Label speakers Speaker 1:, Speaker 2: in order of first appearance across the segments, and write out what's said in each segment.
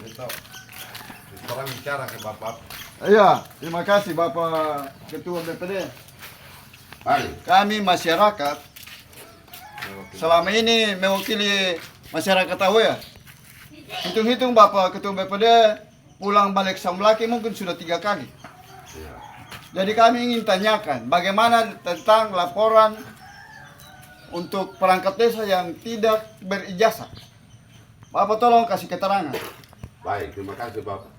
Speaker 1: Itu orang bicara ke Bapak.
Speaker 2: Iya, terima kasih Bapak Ketua BPD.
Speaker 1: Baik.
Speaker 2: Kami masyarakat selama ini mewakili masyarakat tahu ya. Hitung-hitung Bapak Ketua BPD pulang balik Samlaki mungkin sudah 3 kali.
Speaker 1: Iya.
Speaker 2: Jadi kami ingin tanyakan bagaimana tentang laporan untuk perangkat desa yang tidak berijazah. Bapak tolong kasih keterangan.
Speaker 1: Baik, terima kasih Bapak.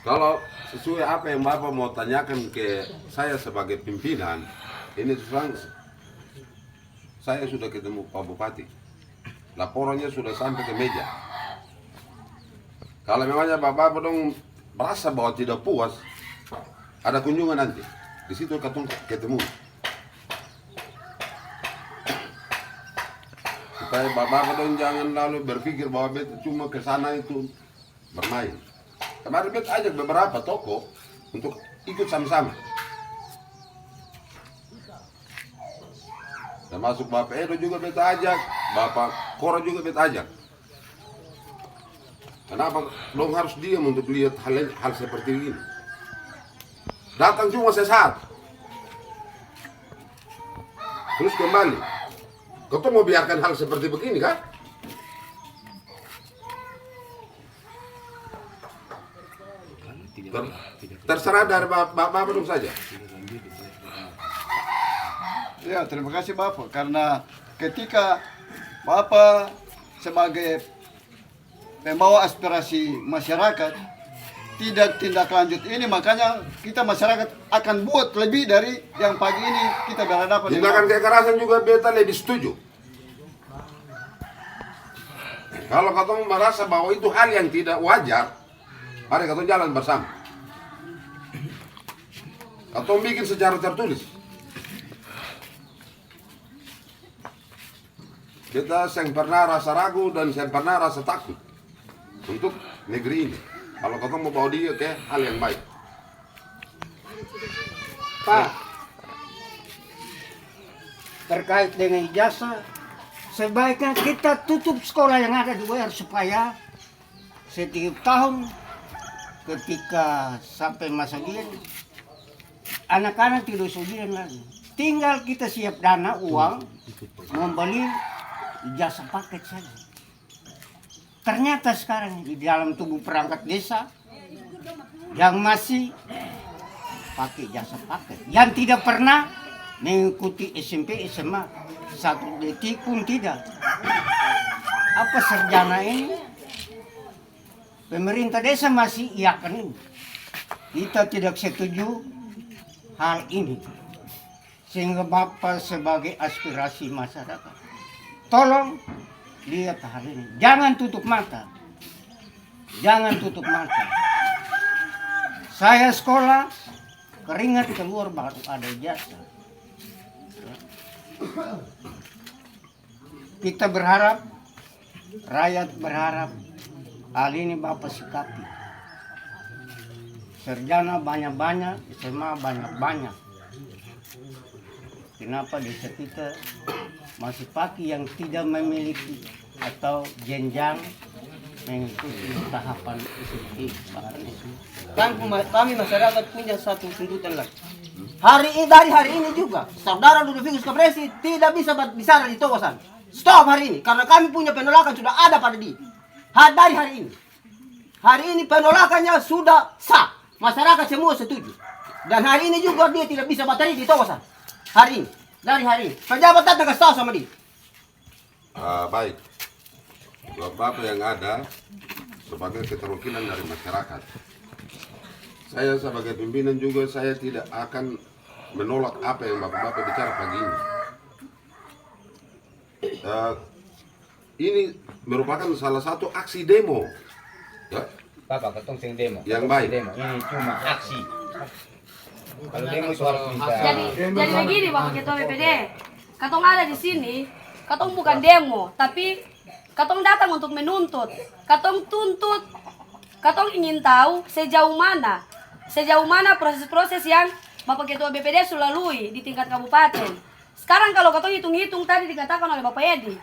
Speaker 1: Kalau sesuai apa yang Bapak mau tanyakan ke saya sebagai pimpinan, ini terang saya sudah ketemu Pak Bupati. Laporannya sudah sampai ke meja. Kalau memangnya Bapak dong merasa bahwa tidak puas, ada kunjungan nanti. Di situ ketemu. Supaya Bapak dong jangan lalu berpikir bahwa beta cuma ke sana itu bermain. Kemarin beta ajak beberapa toko untuk ikut sama-sama. Termasuk Bapak Edo juga beta ajak, Bapak Kora juga beta ajak. Kenapa belum harus diam untuk lihat hal seperti ini? Datang cuma sesaat. Terus kembali. Kau tuh mau biarkan hal seperti begini kan? Terserah dari Bapak dong saja.
Speaker 2: Ya, terima kasih Bapak karena ketika Bapak sebagai pembawa aspirasi masyarakat tidak tindak lanjut ini, makanya kita masyarakat akan buat lebih dari yang pagi ini kita berhadapan dengan.
Speaker 1: Tindakan kekerasan juga beta lebih setuju. Kalau kau merasa bahwa itu hal yang tidak wajar, mari kau jalan bersama. Atau bikin secara tertulis. Kita yang pernah rasa ragu dan yang pernah rasa takut untuk negeri ini. Kalau kau mau bawa dia ke hal yang baik.
Speaker 3: Pak, terkait dengan ijazah, sebaiknya kita tutup sekolah yang ada di WR supaya setiap tahun ketika sampai masa ujian, anak-anak tidak usah ujian lagi. Tinggal kita siap dana uang membeli ijazah paket saja. Ternyata sekarang di dalam tubuh perangkat desa yang masih pakai ijazah paket, yang tidak pernah mengikuti SMP, SMA, 1 detik pun tidak. Apa sarjana ini? Pemerintah desa masih iakan ini. Kita tidak setuju hal ini. Sehingga Bapak sebagai aspirasi masyarakat, tolong lihat hal ini. Jangan tutup mata. Jangan tutup mata. Saya sekolah, keringat keluar baru ada ijazah. Kita berharap, rakyat berharap, hal ini Bapak sikapi. Sarjana banyak-banyak, SMA banyak-banyak. Kenapa desa kita masih pakai yang tidak memiliki atau jenjang mengikuti tahapan SMP?
Speaker 4: Kami masyarakat punya satu tuntutan lagi. Dari hari ini juga, saudara Ludovikus Kapresi tidak bisa bicara di Tokosan. Stop hari ini, karena kami punya penolakan sudah ada pada dia. Dari hari ini. Hari ini penolakannya sudah sah. Masyarakat semua setuju. Dan hari ini juga dia tidak bisa bateri di Tokosan. Hari ini, dari hari ini. Pejabat datang kasih tahu sama dia.
Speaker 1: Baik. Bapak yang ada sebagai keterwakilan dari masyarakat. Saya sebagai pimpinan juga saya tidak akan menolak apa yang Bapak-Bapak bicara pagi ini. Ini merupakan salah satu aksi demo. Ya,
Speaker 5: Bapak, ketong sing demo.
Speaker 1: Yang
Speaker 5: Ketong
Speaker 1: baik.
Speaker 5: sing demo. Ini cuma aksi. Kalau demo itu harus bisa.
Speaker 6: Jadi begini Bapak Ketua BPD, katong ada di sini, katong bukan demo, tapi katong datang untuk menuntut. Katong tuntut, katong ingin tahu sejauh mana proses-proses yang Bapak Ketua BPD sudah lalui di tingkat kabupaten. Sekarang kalau katong hitung-hitung tadi dikatakan oleh Bapak Edi,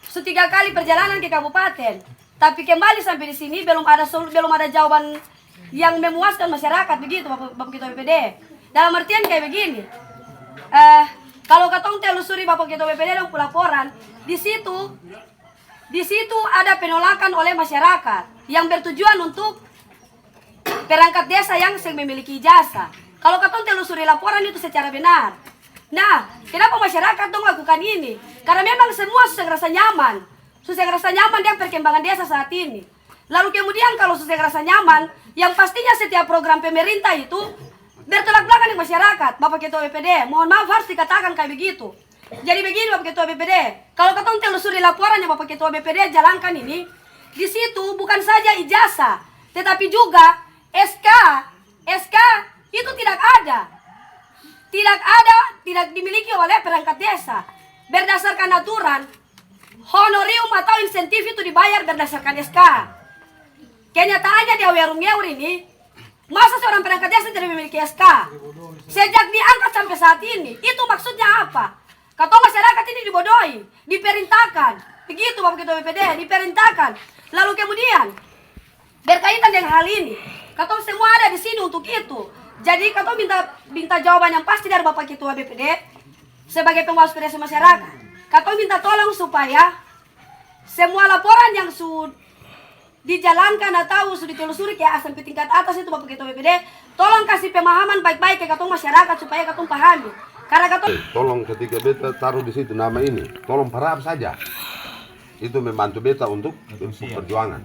Speaker 6: 3 kali perjalanan ke kabupaten. Tapi kembali sampai di sini belum ada jawaban yang memuaskan masyarakat begitu Bapak Ketua BPD. Dalam artian kayak begini. Kalau katong telusuri Bapak Ketua BPD dan laporan, di situ ada penolakan oleh masyarakat yang bertujuan untuk perangkat desa yang memiliki ijazah. Kalau katong telusuri laporan itu secara benar. Nah, kenapa masyarakat dong lakukan ini? Karena memang semua susah ngerasa nyaman dengan perkembangan desa saat ini. Lalu kemudian kalau susah ngerasa nyaman, yang pastinya setiap program pemerintah itu bertolak belakang dengan masyarakat. Bapak Ketua BPD, mohon maaf harus dikatakan kayak begitu. Jadi begini Bapak Ketua BPD, kalau katong telusuri laporan yang Bapak Ketua BPD jalankan ini, di situ bukan saja ijazah, tetapi juga SK itu tidak ada. Tidak dimiliki oleh perangkat desa. Berdasarkan aturan, honorium atau insentif itu dibayar berdasarkan SK. Kenyataannya di Awerung-Ngeur ini, masa seorang perangkat desa tidak memiliki SK? Sejak diangkat sampai saat ini, itu maksudnya apa? Katong masyarakat ini dibodohi, diperintahkan. Begitu Bapak Ketua BPD, diperintahkan. Lalu kemudian, berkaitan dengan hal ini, katong semua ada di sini untuk itu. Jadi katong minta jawaban yang pasti dari Bapak Ketua BPD sebagai pengawas aspirasi masyarakat. Katong minta tolong supaya semua laporan yang sudah dijalankan atau sudah ditelusuri ke sampai tingkat atas itu Bapak Ketua BPD, tolong kasih pemahaman baik-baik ke katong masyarakat supaya katong pahami. Karena katong
Speaker 1: Tolong ketika beta taruh di situ nama ini, tolong paraf saja. Itu membantu beta untuk perjuangan.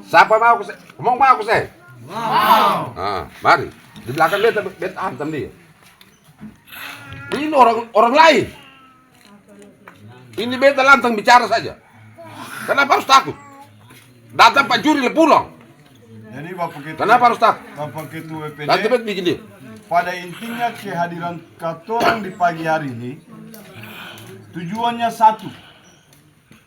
Speaker 1: Siapa mau ke ngomong mau ke saya? Mau. Nah, mari. Di belakang beta hantam dia. Ini orang lain. Ini beta lantang bicara saja. Kenapa harus takut? Datang Pak Juri pulang.
Speaker 2: Jadi Bapak Ketua,
Speaker 1: Kenapa harus takut?
Speaker 2: Bapak Ketua BPD,
Speaker 1: Nanti beta bikin dia.
Speaker 2: pada intinya kehadiran katorang di pagi hari ini tujuannya satu,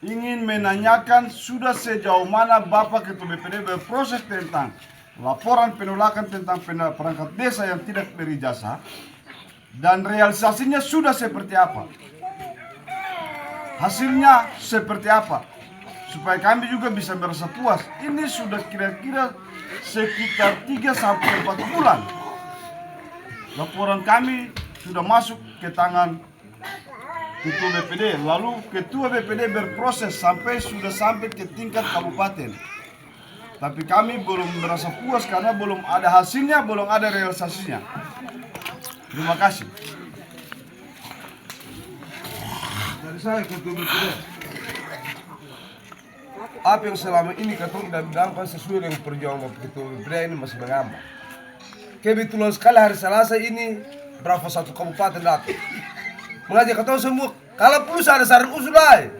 Speaker 2: ingin menanyakan sudah sejauh mana Bapak Ketua BPD berproses tentang laporan penolakan tentang perangkat desa yang tidak berijazah dan realisasinya sudah seperti apa, hasilnya seperti apa, supaya kami juga bisa merasa puas. Ini sudah kira-kira sekitar 3-4 bulan laporan kami sudah masuk ke tangan Ketua BPD, lalu Ketua BPD berproses sudah sampai ke tingkat kabupaten. Tapi kami belum merasa puas karena belum ada hasilnya, belum ada realisasinya. Terima kasih.
Speaker 7: Dari saya Ketua BPD, apa yang selama ini katong dan dampkan sesuai dengan perjuangan Ketua BPD ini masih mengambang. Kebetulan sekali hari Selasa ini berapa satu kabupaten datang mengajak katong semua, kalau perlu ada saran usul lain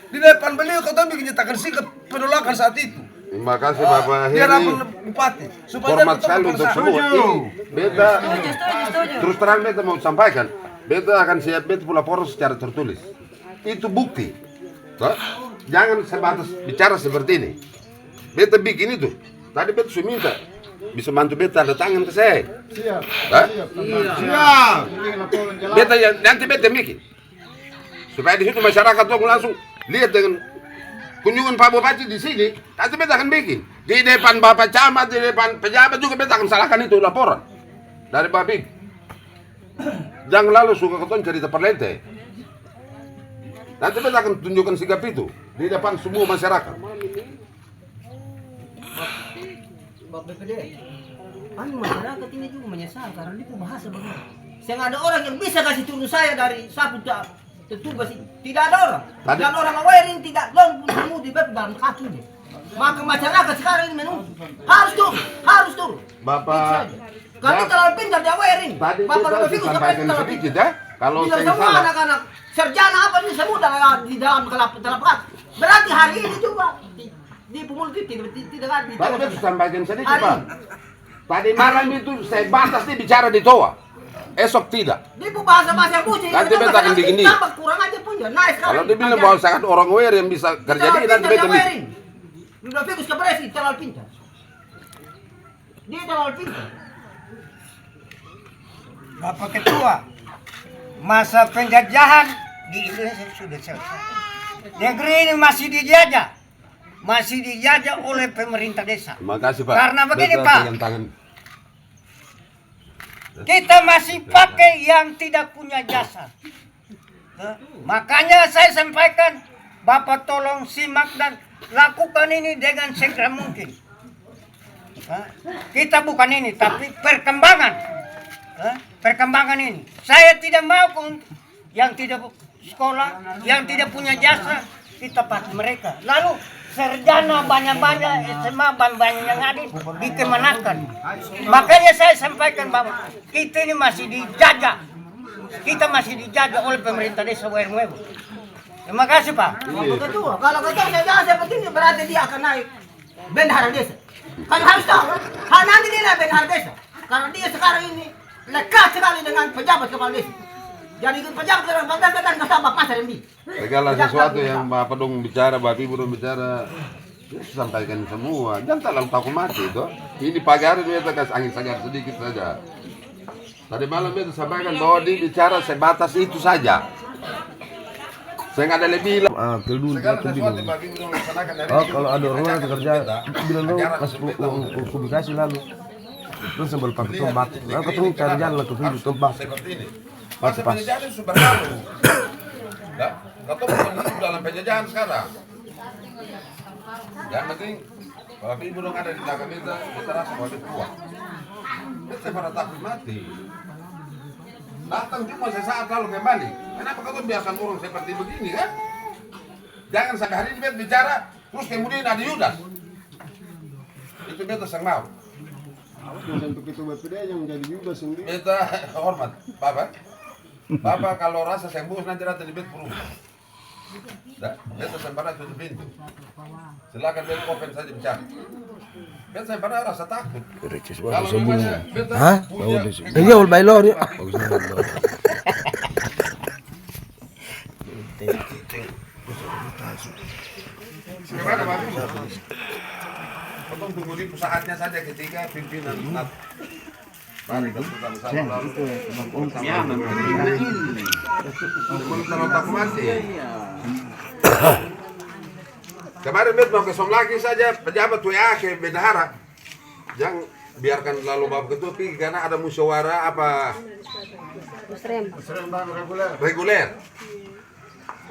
Speaker 7: di depan beliau katong bikin nyatakan sikap penolakan saat itu.
Speaker 1: Terima kasih Bapak
Speaker 7: Dia
Speaker 1: Heri.
Speaker 7: rapor bupati.
Speaker 1: Hormat sekali untuk semua. Ini beta
Speaker 6: setuju.
Speaker 1: terus terang beta mau sampaikan. Beta akan siap beta laporan secara tertulis. Itu bukti. Toh? Jangan sebatas bicara seperti ini. Beta bikin itu. Tadi beta sudah minta bisa bantu beta tanda tangan ke saya.
Speaker 2: Siap.
Speaker 1: Hah?
Speaker 2: Siap.
Speaker 1: Beta nanti beta bikin. Supaya di situ masyarakat dong langsung lihat dengan kunjungan Pak Bupati di sini, nanti beta akan bikin. Di depan Bapak Camat, di depan pejabat juga beta akan salahkan itu laporan dari Babik. Jangan lalu suka ketemu cerita perlente. Nanti beta akan tunjukkan sikap itu di depan semua masyarakat.
Speaker 4: Bapak BPD, kami masyarakat ini juga menyesal karena dia bahasa begini. Saya ada orang yang bisa kasih turun saya dari sapu tugas ini. Tidak ada orang. Dan orang awarin tidak don pun semua di dalam kakinya. Maka masyarakat sekarang ini menuntut harus turun.
Speaker 1: Bapak,
Speaker 4: Kami terlalu pintar di awarin.
Speaker 1: tadi
Speaker 4: Bapak
Speaker 1: beta
Speaker 4: Fikus
Speaker 1: sampaikan
Speaker 4: terlalu
Speaker 1: sedikit
Speaker 4: pintar.
Speaker 1: ya. Kalau
Speaker 4: Tidak
Speaker 1: saya
Speaker 4: semua
Speaker 1: salah,
Speaker 4: anak-anak sarjana apa ini semua di dalam kelap. Berarti hari ini juga di pemulung tidak ada.
Speaker 1: tadi beta sampaikan sedikit
Speaker 4: Hari
Speaker 1: Pak. Tadi malam itu saya batas dia bicara di toa. Esok tidak.
Speaker 4: Dia bahasa-bahasa yang bucin.
Speaker 1: Nanti beta akan bikin dia.
Speaker 4: Tambah kurang aja punya. Nice sekali.
Speaker 1: Kalau dia bilang bahwa sangat orang aware yang bisa kerja di nanti beta bikin.
Speaker 4: Udah Fikus ke Presi terlalu pintar. Dia terlalu pintar.
Speaker 3: Bapak Ketua, masa penjajahan di Indonesia sudah selesai. Negeri ini masih dijajah. masih dijajah oleh pemerintah desa.
Speaker 1: Terima kasih Pak.
Speaker 3: Karena begini,
Speaker 1: Betul,
Speaker 3: Pak.
Speaker 1: pegang tangan.
Speaker 3: Kita masih pakai yang tidak punya jasa. Makanya saya sampaikan, Bapak tolong simak dan lakukan ini dengan segera mungkin. Kita bukan ini, tapi perkembangan. Perkembangan ini. Saya tidak mau yang tidak sekolah, yang tidak punya jasa, kita pakai mereka. Lalu sarjana banyak-banyak, SMA banyak yang ada dikemanakan. Makanya saya sampaikan bahwa kita ini masih dijajah. Kita masih dijajah oleh pemerintah desa Wermuebu. Terima kasih Pak.
Speaker 4: Kedua, kalau ketemu saya jangan seperti ini berarti dia akan naik bendahara desa. Kan harus tahu, nanti dia naik bendahara desa. Karena dia sekarang ini lekat sekali dengan pejabat kepala desa. Jadi pejabat kepala desa kan kesabak pasar MB.
Speaker 1: Segala sesuatu yang Bapak dong bicara, Bapak Ibu dong bicara, sampaikan semua. Jangan terlalu takut mati itu. Ini pagi hari kita kasih angin segar sedikit saja. Tadi malam itu sampaikan bahwa dia bicara sebatas itu saja. Saya nggak ada lebih.
Speaker 7: Segala sesuatu yang Bapak Ibu dong laksanakan dari ini.
Speaker 8: Kalau ada orang yang kerja, bilang dong kasih publikasi lalu. Terus sambil pakai tombak, lalu ketemu cari jalan ke video tombak.
Speaker 1: Seperti ini. Masa penjajahan itu sudah berlalu. Ya, ketemu hidup dalam penjajahan sekarang. Yang penting Bapak Ibu dong ada di belakang kita rasa bahwa dia kuat. Kita pada takut mati. Datang cuma sesaat lalu kembali. Kenapa kau biasa orang seperti begini kan? Jangan sampai hari ini bicara, terus kemudian ada Yudas. Itu beta yang mau.
Speaker 2: Untuk itu BPD yang menjadi Yudas sendiri.
Speaker 1: Beta hormat, Bapak. Bapak kalau rasa sembuh nanti datang di bed perumah. Beta sempurna tutup pintu. Silakan beta open saja bicara. Beta sempurna rasa takut. Kalau memangnya beta punya
Speaker 8: Iya, ul bailor ya.
Speaker 1: gimana Bapak Ibu? Potong tunggu di saatnya saja ketika pimpinan mari kita sama-sama lalu. Kalau tak mati. Kemarin bet mau kesom lagi saja pejabat WA ke bendahara. Jangan biarkan lalu Bapak Ketua pergi karena ada musyawarah apa reguler.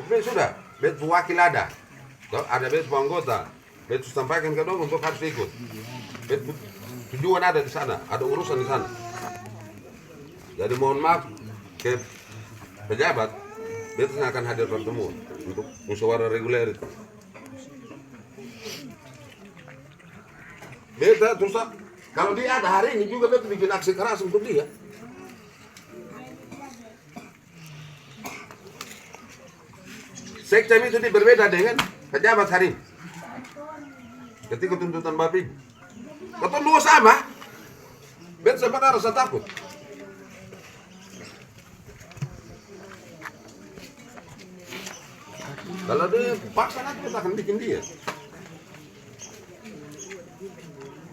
Speaker 1: Oke sudah, bet wakil ada bet anggota. Bet sampaikan ke dong untuk harus ikut. Bet tujuan ada di sana, ada urusan di sana. Jadi mohon maaf ke pejabat, bet akan hadir pertemuan untuk musyawarah reguler itu. Beta terus kalau dia ada hari ini juga beta bikin aksi keras untuk dia. Sekjen itu berbeda dengan pejabat hari ini. Ketika tuntutan Bapak Ibu, kata dua sama. Beta sebenarnya rasa takut. Kalau dia paksa nanti kita akan bikin dia.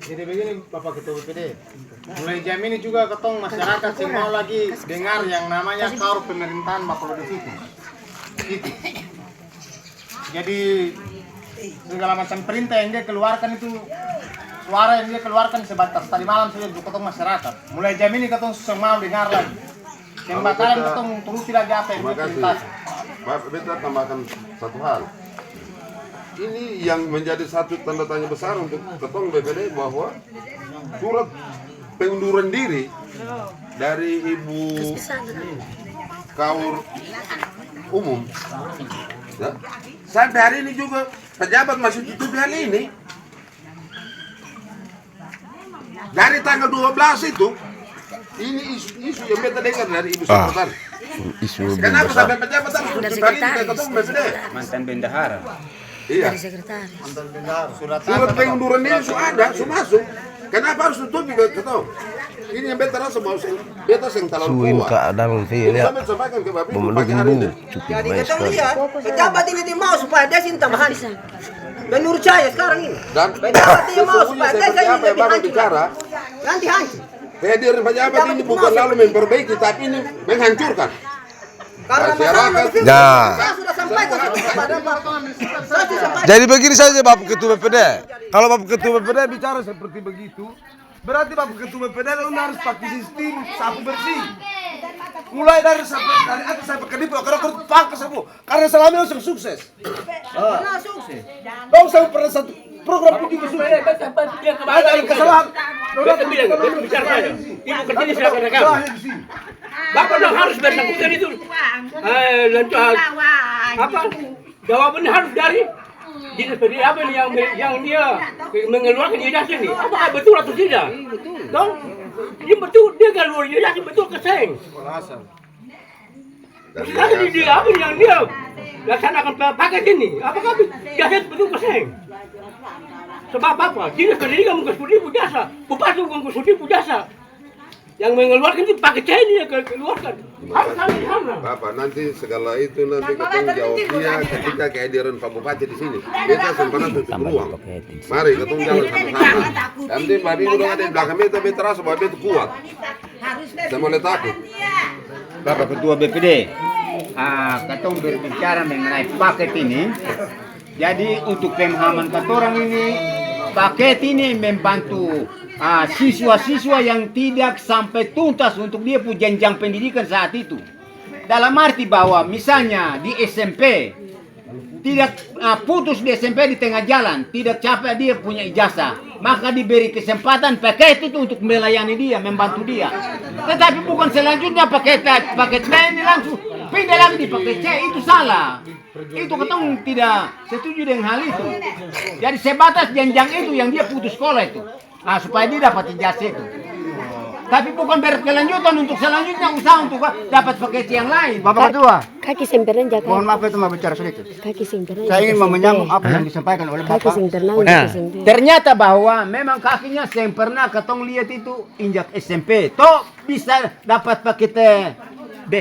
Speaker 9: Jadi begini Bapak Ketua BPD, mulai jam ini juga ketong masyarakat semua lagi dengar yang namanya kaur pemerintahan Mapolda itu. Jadi segala macam perintah yang dia keluarkan itu, suara yang dia keluarkan sebatas tadi malam saja untuk ketong masyarakat. Mulai jam ini ketong semua dengar lagi. Yang bakalan ketong turuti lagi apa yang dia perintahkan.
Speaker 1: Pak, beta tambahkan satu hal. Ini yang menjadi satu tanda tanya besar untuk ketong BPD bahwa surat pengunduran diri dari Ibu Kaur Umum ya, sampai hari ini juga pejabat masih tutup hal ini. Dari tanggal 12 itu ini isu yang beta dengar dari Ibu Sekretari. Kenapa sampai pejabat harus tutup hal ini ke ketong BPD?
Speaker 5: Mantan bendahara.
Speaker 1: Iya. Surat pengunduran diri sudah ada, sudah masuk. Kenapa harus tutup juga ketong? Ini yang beta rasa mau beta sing terlalu kuat.
Speaker 8: Keadaan
Speaker 1: Ini sampai sampaikan ke Bapak Ibu pagi hari ini.
Speaker 4: Jadi ketong lihat, pejabat ini dia mau supaya dia sini tambahan. Menurut saya sekarang ini.
Speaker 1: Dan
Speaker 4: Pejabat ini mau supaya dia
Speaker 1: seperti
Speaker 4: ini
Speaker 1: apa yang
Speaker 4: lebih
Speaker 1: Bapak
Speaker 4: hancur.
Speaker 1: bicara,
Speaker 4: Nanti hancur.
Speaker 1: kehadiran pejabat ini bukan lalu memperbaiki, tapi ini menghancurkan.
Speaker 4: Karena masalah
Speaker 1: Masyarakat.
Speaker 4: notifikasi,
Speaker 8: Nah.
Speaker 4: saya sudah sampaikan kepada Bapak. Saya sudah sampaikan.
Speaker 8: Jadi begini saja Bapak Ketua BPD. Kalau Bapak Ketua BPD bicara seperti begitu, berarti Bapak Ketua BPD harus pakai sistem sapu bersih. Mulai dari atas sampai ke bawah, karena aku pakai sapu. Karena selama ini sudah sukses.
Speaker 4: Pernah sukses.
Speaker 8: Kau sampai pernah satu program pun juga sukses. Ada kesalahan.
Speaker 5: Bicara saja. Ibu kerjanya silakan rekam. Bapak dong harus bersangkutan itu. Apa? Jawabannya harus dari dinas pendidikan apa yang dia mengeluarkan ijazah ini. Apakah betul atau tidak? Dong, dia betul dia keluar ijazah betul keseng. Sekarang dia apa yang dia laksanakan paket ini? Apakah ijazah betul keseng? Sebab apa? Dinas pendidikan mengkusudi jasa, bupati mengkusudi jasa. Yang mengeluarkan itu pakai C ini yang keluarkan. Harus sampai di sana.
Speaker 1: Bapak, nanti segala itu nanti ketemu jawabnya ketika kehadiran Pak Bupati di sini. Kita sempurna tutup ruang. Mari ketemu jalan sama-sama. Nanti Mbak Bibi udah ada di belakang itu, tapi terasa bahwa itu kuat. Saya mulai takut.
Speaker 10: Bapak Ketua BPD, ketong berbicara mengenai paket ini. Jadi untuk pemahaman katorang ini, paket ini membantu siswa-siswa yang tidak sampai tuntas untuk dia punya jenjang pendidikan saat itu. Dalam arti bahwa misalnya di SMP tidak putus di SMP di tengah jalan, tidak capek dia punya ijazah, maka diberi kesempatan paket itu untuk melayani dia, membantu dia. Tetapi bukan selanjutnya paket B ini langsung pindah lagi di paket C, itu salah. Itu ketemu tidak setuju dengan hal itu. Jadi sebatas jenjang itu yang dia putus sekolah itu. Supaya dia dapat ijazah itu. Tapi bukan berkelanjutan untuk selanjutnya usaha untuk dapat paket yang lain.
Speaker 2: Bapak Ketua,
Speaker 11: Kaki semperan jaga.
Speaker 2: mohon maaf itu mau bicara sedikit.
Speaker 11: Kaki semperan.
Speaker 2: Saya ingin menyambung apa yang disampaikan oleh
Speaker 11: Kaki
Speaker 2: Bapak.
Speaker 11: semperan.
Speaker 10: Ternyata bahwa memang kakinya yang pernah ketong lihat itu injak SMP. Toh bisa dapat paket B.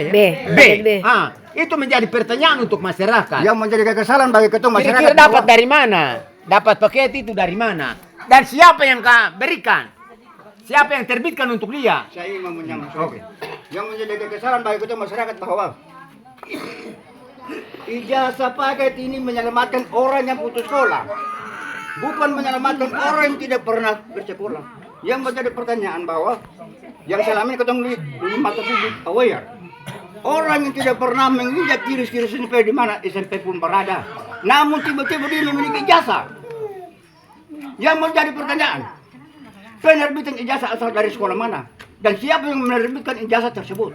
Speaker 10: Itu menjadi pertanyaan untuk masyarakat.
Speaker 2: Yang menjadi kekesalan bagi ketua masyarakat.
Speaker 10: Kira-kira dapat dari mana? Dapat paket itu dari mana? Dan siapa yang berikan? Siapa yang terbitkan untuk dia?
Speaker 2: Saya ingin menyambung sedikit. Yang menjadi kekesalan bagi ketua masyarakat bahwa ijazah paket ini menyelamatkan orang yang putus sekolah, bukan menyelamatkan orang yang tidak pernah bersekolah. Yang menjadi pertanyaan bahwa yang selama ini ketemu lima tersebut aware. Orang yang tidak pernah menginjak kiri-kiri SMP di mana SMP pun berada, namun tiba-tiba dia memiliki ijazah. Yang menjadi pertanyaan, penerbitan ijazah asal dari sekolah mana? Dan siapa yang menerbitkan ijazah tersebut?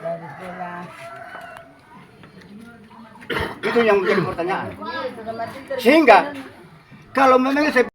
Speaker 2: Itu yang menjadi pertanyaan. Sehingga kalau memang